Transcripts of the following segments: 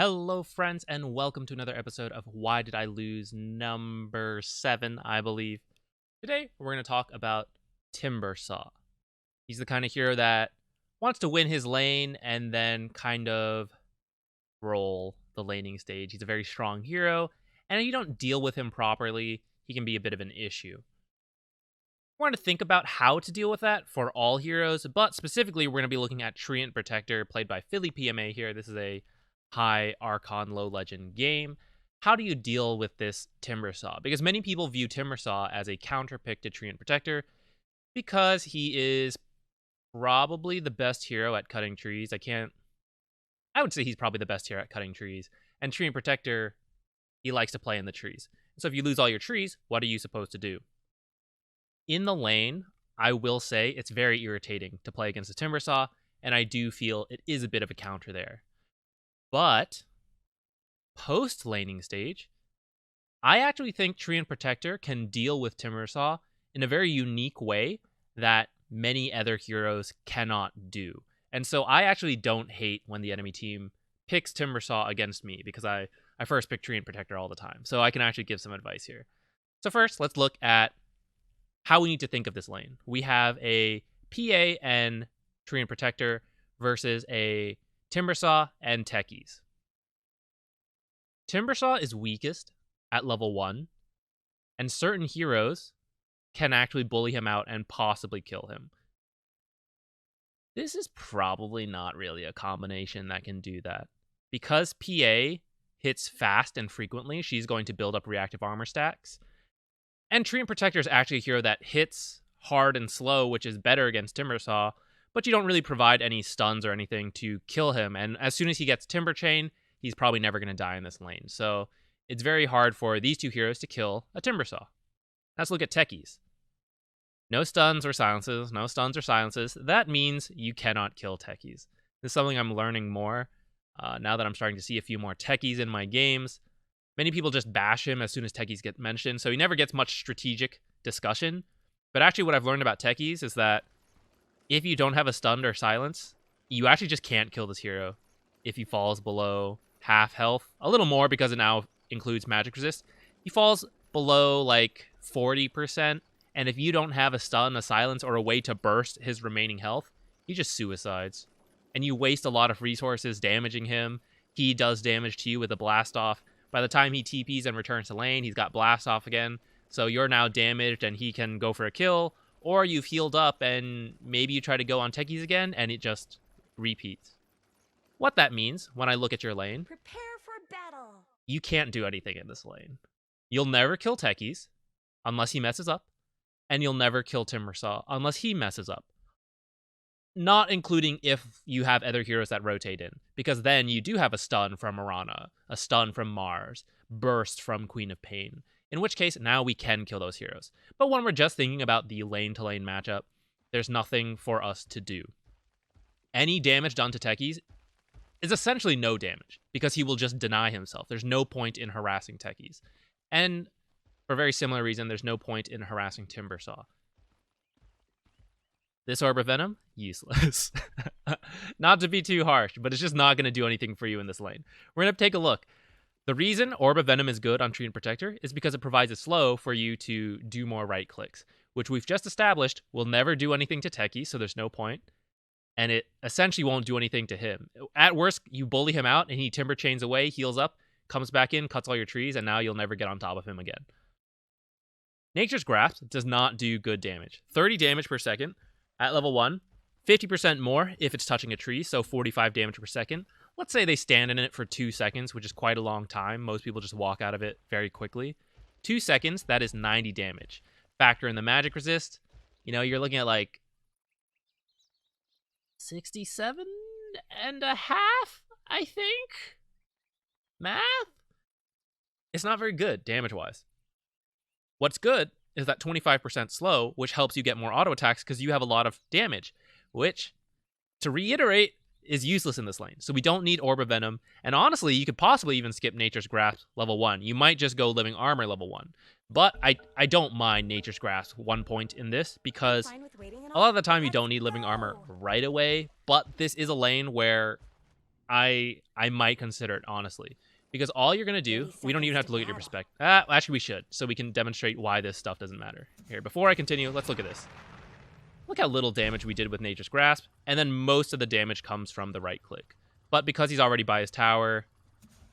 Hello, friends, and welcome to another episode of Why Did I Lose number 7, I believe. Today, we're going to talk about Timbersaw. He's the kind of hero that wants to win his lane and then kind of roll the laning stage. He's a very strong hero, and if you don't deal with him properly, he can be a bit of an issue. We're going to think about how to deal with that for all heroes, but specifically, we're going to be looking at Treant Protector, played by Philly PMA here. This is a high Archon, low legend game. How do you deal with this Timbersaw? Because many people view Timbersaw as a counterpick to Treant Protector because he is probably the best hero at cutting trees. I would say he's probably the best hero at cutting trees. And Treant Protector, he likes to play in the trees. So if you lose all your trees, what are you supposed to do? In the lane, I will say it's very irritating to play against a Timbersaw, and I do feel it is a bit of a counter there. But post-laning stage, I actually think Treant Protector can deal with Timbersaw in a very unique way that many other heroes cannot do. And so I actually don't hate when the enemy team picks Timbersaw against me because I first pick Treant Protector all the time. So I can actually give some advice here. So first, let's look at how we need to think of this lane. We have a PA and Treant Protector versus a Timbersaw and Techies. Timbersaw is weakest at level 1, and certain heroes can actually bully him out and possibly kill him. This is probably not really a combination that can do that. Because PA hits fast and frequently, she's going to build up reactive armor stacks. And Treant Protector is actually a hero that hits hard and slow, which is better against Timbersaw, but you don't really provide any stuns or anything to kill him. And as soon as he gets Timber Chain, he's probably never going to die in this lane. So it's very hard for these two heroes to kill a Timbersaw. Let's look at Techies. No stuns or silences, no stuns or silences. That means you cannot kill Techies. This is something I'm learning more now that I'm starting to see a few more Techies in my games. Many people just bash him as soon as Techies get mentioned, so he never gets much strategic discussion. But actually what I've learned about Techies is that if you don't have a stun or silence, you actually just can't kill this hero if he falls below half health. A little more because it now includes magic resist. He falls below like 40%, and if you don't have a stun, a silence, or a way to burst his remaining health, he just suicides. And you waste a lot of resources damaging him. He does damage to you with a blast off. By the time he TPs and returns to lane, he's got blast off again. So you're now damaged and he can go for a kill. Or you've healed up and maybe you try to go on Techies again and it just repeats. What that means, when I look at your lane, prepare for battle. You can't do anything in this lane. You'll never kill Techies unless he messes up. And you'll never kill Timbersaw unless he messes up. Not including if you have other heroes that rotate in. Because then you do have a stun from Mirana, a stun from Mars, burst from Queen of Pain. In which case, now we can kill those heroes. But when we're just thinking about the lane-to-lane matchup, there's nothing for us to do. Any damage done to Techies is essentially no damage, because he will just deny himself. There's no point in harassing Techies. And for a very similar reason, there's no point in harassing Timbersaw. This Orb of Venom, useless. Not to be too harsh, but it's just not going to do anything for you in this lane. We're going to take a look. The reason Orb of Venom is good on Treant Protector is because it provides a slow for you to do more right clicks, which we've just established will never do anything to Techie, so there's no point. And it essentially won't do anything to him. At worst, you bully him out and he Timber Chains away, heals up, comes back in, cuts all your trees, and now you'll never get on top of him again. Nature's Grasp does not do good damage. 30 damage per second at level 1, 50% more if it's touching a tree, so 45 damage per second. Let's say they stand in it for 2 seconds, which is quite a long time. Most people just walk out of it very quickly. 2 seconds, that is 90 damage. Factor in the magic resist, you're looking at like 67 and a half, I think? Math? It's not very good, damage-wise. What's good is that 25% slow, which helps you get more auto attacks because you have a lot of damage, which, to reiterate, is useless in this lane. So we don't need Orb of Venom. And honestly, you could possibly even skip Nature's Grasp level 1. You might just go Living Armor level 1. But I don't mind Nature's Grasp 1 point in this because a lot of the time you don't need Living Armor right away. But this is a lane where I might consider it, honestly. Because all you're going to do, we don't even have to look at your perspective. Actually, we should, so we can demonstrate why this stuff doesn't matter. Here, before I continue, let's look at this. Look how little damage we did with Nature's Grasp, and then most of the damage comes from the right click. But because he's already by his tower,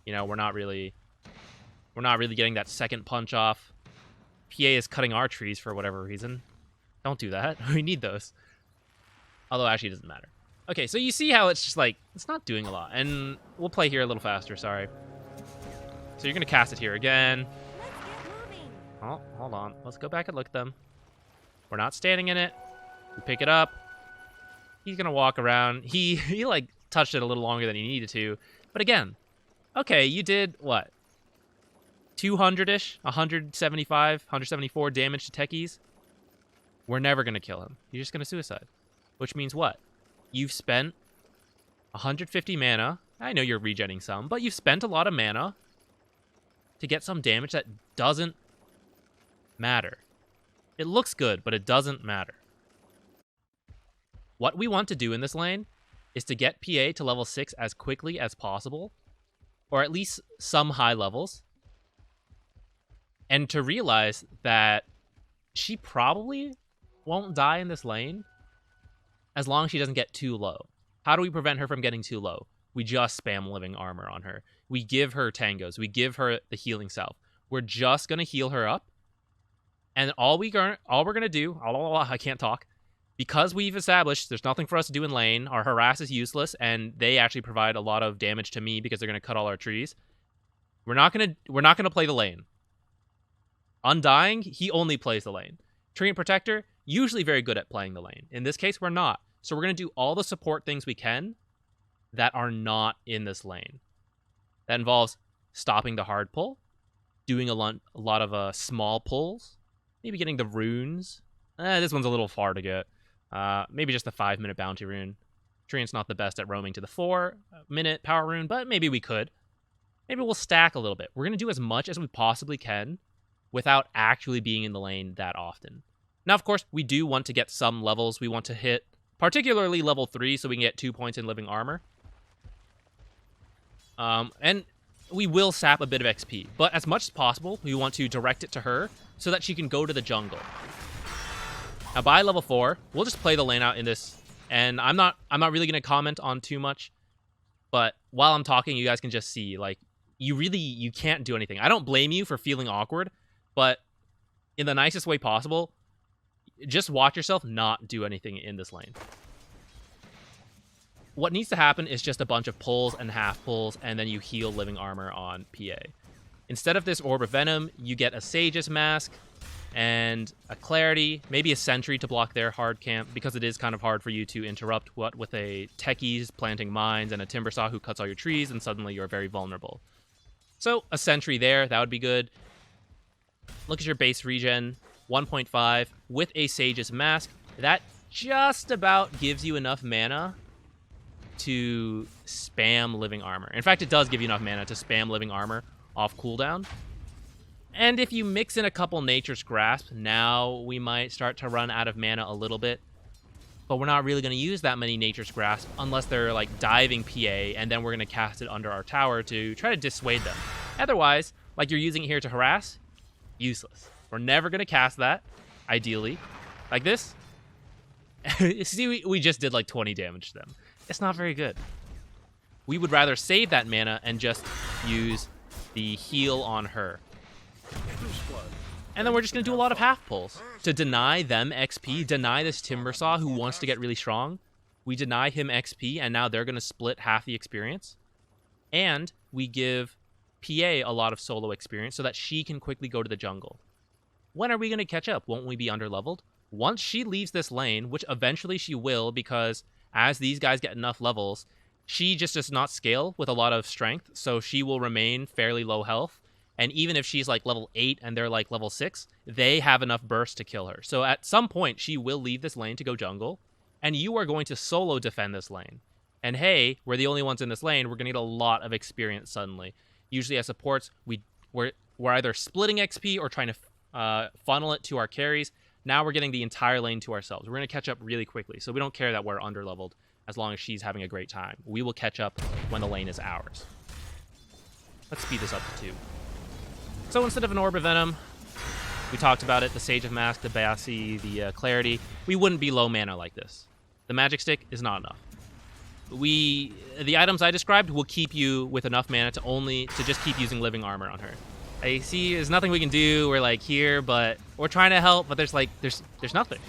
you know, we're not really getting that second punch off. PA is cutting our trees for whatever reason. Don't do that. We need those. Although, actually, it doesn't matter. Okay, so you see how it's just like, it's not doing a lot. And we'll play here a little faster, sorry. So you're going to cast it here again. Oh, hold on. Let's go back and look at them. We're not standing in it. We pick it up. He's going to walk around. He like, touched it a little longer than he needed to. But again, okay, you did, what? 200-ish? 175, 174 damage to techies? We're never going to kill him. You're just going to suicide. Which means what? You've spent 150 mana. I know you're regenning some, but you've spent a lot of mana to get some damage that doesn't matter. It looks good, but it doesn't matter. What we want to do in this lane is to get PA to level 6 as quickly as possible, or at least some high levels, and to realize that she probably won't die in this lane as long as she doesn't get too low. How do we prevent her from getting too low? We just spam living armor on her. We give her tangos. We give her the healing salve. We're just going to heal her up. And all we're going to do, I can't talk, because we've established there's nothing for us to do in lane, our harass is useless, and they actually provide a lot of damage to me because they're going to cut all our trees. We're not going to play the lane. Undying, he only plays the lane. Treant Protector, usually very good at playing the lane. In this case, we're not. So we're going to do all the support things we can that are not in this lane. That involves stopping the hard pull, doing a lot of small pulls, maybe getting the runes. This one's a little far to get. Maybe just a 5-minute bounty rune. Treant's not the best at roaming to the 4-minute power rune, but maybe we could. Maybe we'll stack a little bit. We're going to do as much as we possibly can without actually being in the lane that often. Now, of course, we do want to get some levels. We want to hit particularly level 3 so we can get 2 points in living armor. And we will sap a bit of XP, but as much as possible, we want to direct it to her so that she can go to the jungle. Now, by level 4, we'll just play the lane out in this, and I'm not really going to comment on too much, but while I'm talking, you guys can just see, like, you can't do anything. I don't blame you for feeling awkward, but in the nicest way possible, just watch yourself not do anything in this lane. What needs to happen is just a bunch of pulls and half pulls, and then you heal living armor on PA. Instead of this Orb of Venom, you get a Sage's Mask and a Clarity, maybe a Sentry to block their hard camp, because it is kind of hard for you to interrupt what with a Techies planting mines and a Timbersaw who cuts all your trees, and suddenly you're very vulnerable. So a Sentry there, that would be good. Look at your base regen, 1.5 with a Sage's Mask. That just about gives you enough mana to spam living armor. In fact, it does give you enough mana to spam living armor off cooldown. And if you mix in a couple Nature's Grasp, now we might start to run out of mana a little bit. But we're not really going to use that many Nature's Grasp unless they're like diving PA, and then we're going to cast it under our tower to try to dissuade them. Otherwise, like you're using it here to harass, useless. We're never going to cast that, ideally. Like this. See, we just did like 20 damage to them. It's not very good. We would rather save that mana and just use the heal on her. And then we're just going to do a lot of half pulls to deny them XP, deny this Timbersaw who wants to get really strong. We deny him XP, and now they're going to split half the experience. And we give PA a lot of solo experience so that she can quickly go to the jungle. When are we going to catch up? Won't we be underleveled? Once she leaves this lane, which eventually she will, because as these guys get enough levels, she just does not scale with a lot of strength, so she will remain fairly low health. And even if she's like level 8 and they're like level 6, they have enough burst to kill her. So at some point, she will leave this lane to go jungle, and you are going to solo defend this lane. And hey, we're the only ones in this lane, we're going to need a lot of experience suddenly. Usually as supports, we're either splitting XP or trying to funnel it to our carries. Now we're getting the entire lane to ourselves. We're going to catch up really quickly, so we don't care that we're underleveled. as long as she's having a great time. We will catch up when the lane is ours. Let's speed this up to 2. So instead of an Orb of Venom, we talked about it, the Sage of Mask, the Bassi, the Clarity, we wouldn't be low mana like this. The Magic Stick is not enough. The items I described will keep you with enough mana to just keep using Living Armor on her. I see there's nothing we can do. We're like here, but we're trying to help, but there's nothing.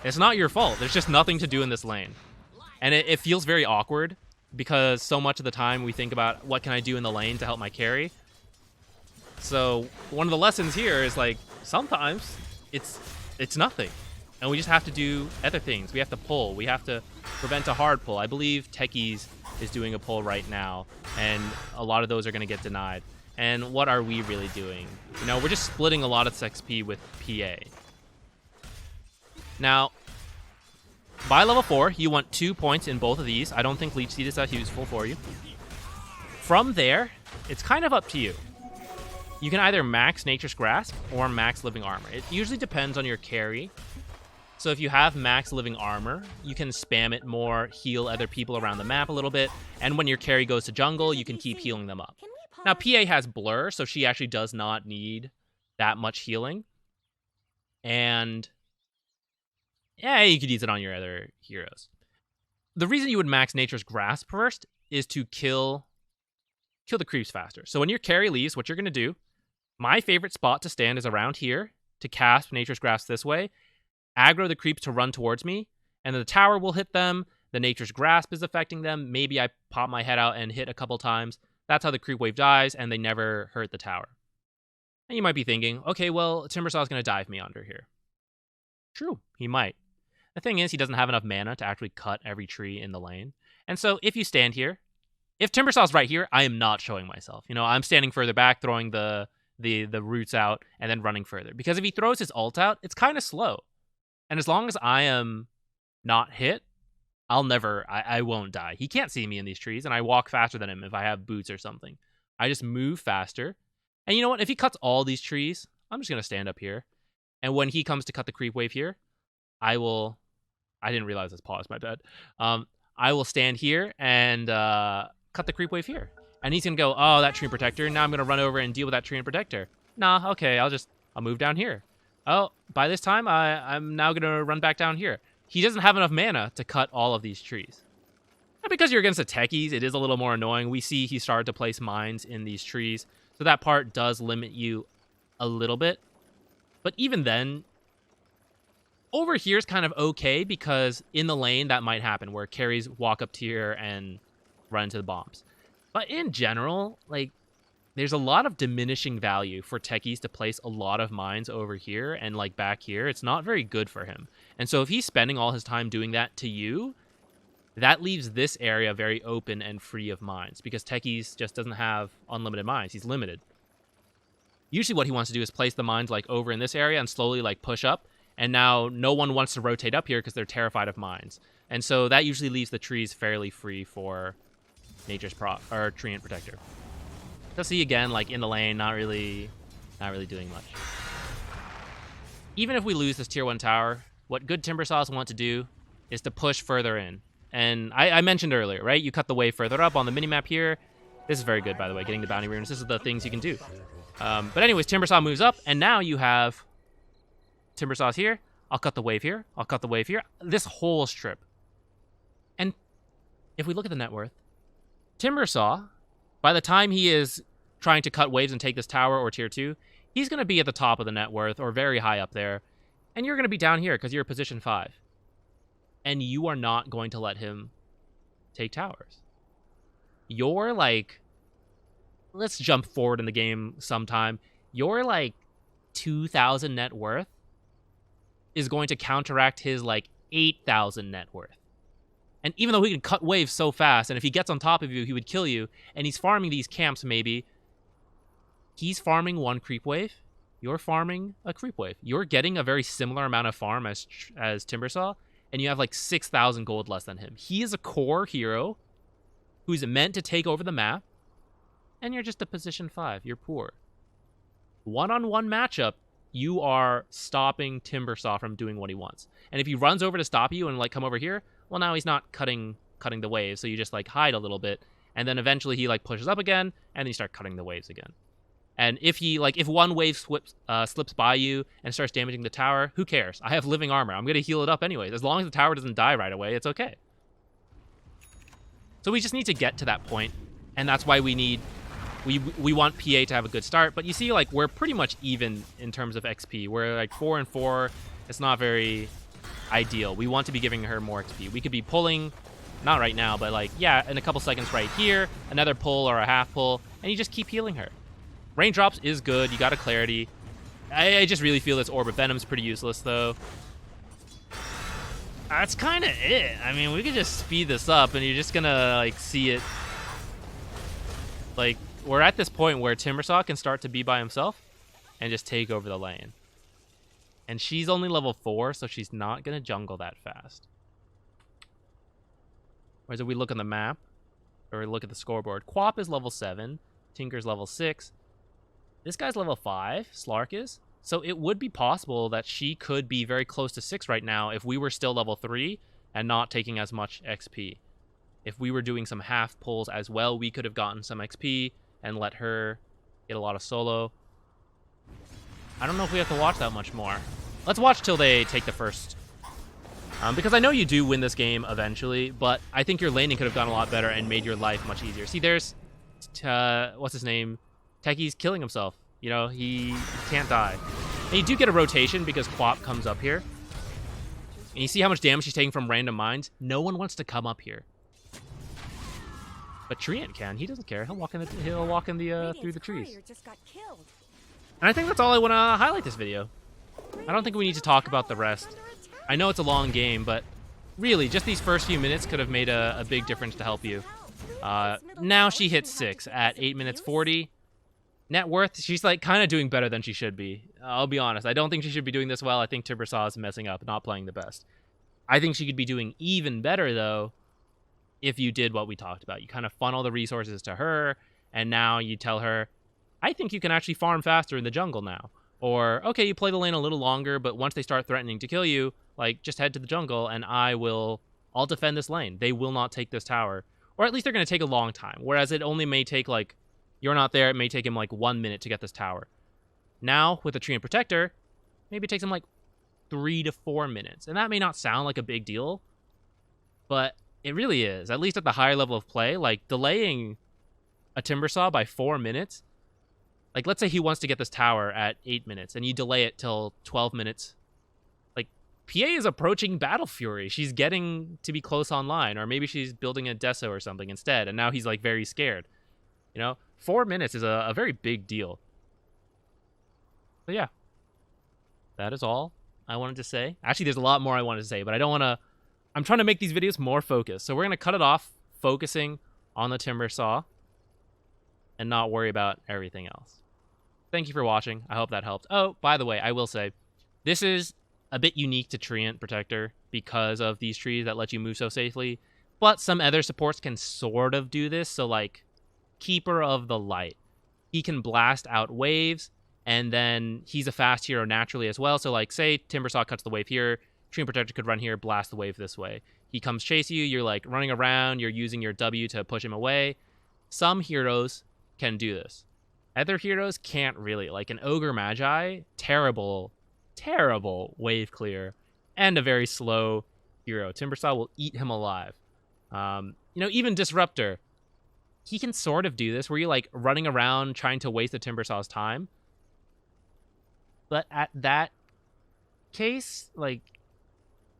It's not your fault. There's just nothing to do in this lane. And it feels very awkward because so much of the time we think about what can I do in the lane to help my carry. So one of the lessons here is like sometimes it's nothing. And we just have to do other things. We have to pull. We have to prevent a hard pull. I believe Techies is doing a pull right now, and a lot of those are going to get denied. And what are we really doing? You know, we're just splitting a lot of XP with PA. Now, by level 4, you want 2 points in both of these. I don't think Leech Seed is that useful for you. From there, it's kind of up to you. You can either max Nature's Grasp or max Living Armor. It usually depends on your carry. So if you have max Living Armor, you can spam it more, heal other people around the map a little bit, and when your carry goes to jungle, you can keep healing them up. Now, PA has Blur, so she actually does not need that much healing. And yeah, you could use it on your other heroes. The reason you would max Nature's Grasp first is to kill the creeps faster. So when your carry leaves, what you're going to do, my favorite spot to stand is around here to cast Nature's Grasp this way, aggro the creeps to run towards me, and then the tower will hit them, the Nature's Grasp is affecting them, maybe I pop my head out and hit a couple times. That's how the creep wave dies, and they never hurt the tower. And you might be thinking, okay, well, Timbersaw's going to dive me under here. True, he might. The thing is, he doesn't have enough mana to actually cut every tree in the lane. And so if you stand here, if Timbersaw's right here, I am not showing myself. You know, I'm standing further back, throwing the roots out, and then running further. Because if he throws his ult out, it's kind of slow. And as long as I am not hit, I won't die. He can't see me in these trees, and I walk faster than him if I have boots or something. I just move faster. And you know what? If he cuts all these trees, I'm just going to stand up here. And when he comes to cut the creep wave here, I didn't realize this pause, my bad. I will stand here and cut the creep wave here. And he's going to go, oh, that Treant Protector. Now I'm going to run over and deal with that Treant Protector. Nah, okay, I'll move down here. Oh, by this time, I'm now going to run back down here. He doesn't have enough mana to cut all of these trees. Now, because you're against the Techies, it is a little more annoying. We see he started to place mines in these trees. So that part does limit you a little bit. But even then, over here is kind of okay because in the lane that might happen where carries walk up tier and run into the bombs. But in general, like, there's a lot of diminishing value for Techies to place a lot of mines over here and like back here. It's not very good for him. And so if he's spending all his time doing that to you, that leaves this area very open and free of mines because Techies just doesn't have unlimited mines. He's limited. Usually what he wants to do is place the mines like over in this area and slowly like push up. And now no one wants to rotate up here because they're terrified of mines. And so that usually leaves the trees fairly free for Treant Protector. So see again, like in the lane, not really doing much. Even if we lose this tier 1 tower, what good Timbersaws want to do is to push further in. And I mentioned earlier, right? You cut the wave further up on the minimap here. This is very good, by the way, getting the bounty runes. This is the things you can do. But anyways, Timbersaw moves up, and now you have Timbersaw's here. I'll cut the wave here. I'll cut the wave here. This whole strip. And if we look at the net worth, Timbersaw, by the time he is trying to cut waves and take this tower or tier 2, he's going to be at the top of the net worth or very high up there. And you're going to be down here because you're position 5. And you are not going to let him take towers. You're like, let's jump forward in the game sometime. Your like 2,000 net worth is going to counteract his like 8,000 net worth. And even though he can cut waves so fast, and if he gets on top of you, he would kill you, and he's farming these camps maybe, he's farming one creep wave, you're farming a creep wave. You're getting a very similar amount of farm as Timbersaw, and you have like 6,000 gold less than him. He is a core hero who's meant to take over the map, and you're just a position 5. You're poor. One-on-one matchup, you are stopping Timbersaw from doing what he wants. And if he runs over to stop you and like come over here, well, now he's not cutting cutting the waves. So you just like hide a little bit, and then eventually he like pushes up again, and then you start cutting the waves again. And if he like if one wave slips by you and starts damaging the tower, who cares? I have living armor. I'm gonna heal it up anyways. As long as the tower doesn't die right away, it's okay. So we just need to get to that point, and that's why we want PA to have a good start. But you see, like, we're pretty much even in terms of XP. We're like 4 and 4. It's not very ideal. We want to be giving her more XP. We could be pulling, not right now, but like, yeah, in a couple seconds right here, another pull or a half pull, and you just keep healing her. Raindrops is good. You got a clarity. I just really feel this Orb of Venom is pretty useless, though. That's kind of it. I mean, we could just speed this up, and you're just gonna like see it. Like, we're at this point where Timbersaw can start to be by himself and just take over the lane. And she's only level 4, so she's not gonna jungle that fast. Whereas if we look on the map, or we look at the scoreboard, Quap is level 7, Tinker's level 6. This guy's level 5, Slark is. So it would be possible that she could be very close to 6 right now if we were still level 3 and not taking as much XP. If we were doing some half pulls as well, we could have gotten some XP and let her get a lot of solo. I don't know if we have to watch that much more. Let's watch till they take the first. Because I know you do win this game eventually, but I think your laning could have gone a lot better and made your life much easier. See, there's, what's his name? Techie's killing himself. You know, he can't die. And you do get a rotation because Quap comes up here. And you see how much damage he's taking from random mines? No one wants to come up here. But Treant can. He doesn't care. He'll walk in the through the trees. And I think that's all I want to highlight this video. I don't think we need to talk about the rest. I know it's a long game, but really, just these first few minutes could have made a big difference to help you. Now she hits 6 at 8 minutes 40. Net worth, she's like kind of doing better than she should be. I'll be honest. I don't think she should be doing this well. I think Timbersaw is messing up, not playing the best. I think she could be doing even better, though, if you did what we talked about. You kind of funnel the resources to her, and now you tell her, I think you can actually farm faster in the jungle now. Or, okay, you play the lane a little longer, but once they start threatening to kill you, like, just head to the jungle, and I'll defend this lane. They will not take this tower. Or at least they're going to take a long time. Whereas it only may take, like, you're not there, it may take him, like, 1 minute to get this tower. Now, with the Treant Protector, maybe it takes him, like, 3 to 4 minutes. And that may not sound like a big deal, but it really is. At least at the higher level of play, like, delaying a Timbersaw by 4 minutes. Like, let's say he wants to get this tower at 8 minutes, and you delay it till 12 minutes. Like, PA is approaching Battle Fury. She's getting to be close online, or maybe she's building a Deso or something instead, and now he's, like, very scared. You know? 4 minutes is a very big deal. So, yeah. That is all I wanted to say. Actually, there's a lot more I wanted to say, but I don't want to... I'm trying to make these videos more focused. So we're going to cut it off focusing on the Timbersaw and not worry about everything else. Thank you for watching. I hope that helped. Oh, by the way, I will say, this is a bit unique to Treant Protector because of these trees that let you move so safely. But some other supports can sort of do this. So, like, Keeper of the Light. He can blast out waves, and then he's a fast hero naturally as well. So, like, say Timbersaw cuts the wave here, Treant Protector could run here, blast the wave this way. He comes chase you, you're, like, running around, you're using your W to push him away. Some heroes can do this. Other heroes can't really. Like an Ogre Magi, terrible wave clear, and a very slow hero. Timbersaw will eat him alive. You know, even Disruptor, he can sort of do this, where you're, like, running around trying to waste the Timbersaw's time. But at that case, like,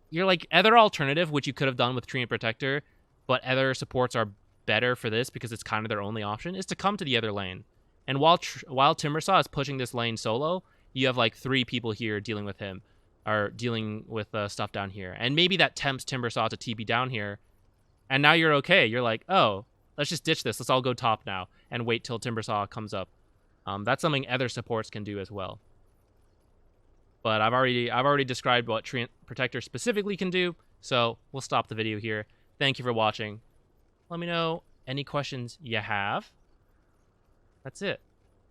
you're, like, other alternative, which you could have done with Treant Protector, but other supports are better for this because it's kind of their only option, is to come to the other lane. And while Timbersaw is pushing this lane solo, you have, like, 3 people here dealing with him, or dealing with stuff down here. And maybe that tempts Timbersaw to TP down here, and now you're okay. You're like, oh, let's just ditch this. Let's all go top now and wait till Timbersaw comes up. That's something other supports can do as well. But I've already described what Treant Protector specifically can do, so we'll stop the video here. Thank you for watching. Let me know any questions you have. That's it.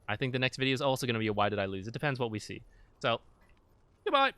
I think the next video is also going to be a why did I lose? It depends what we see. So, goodbye.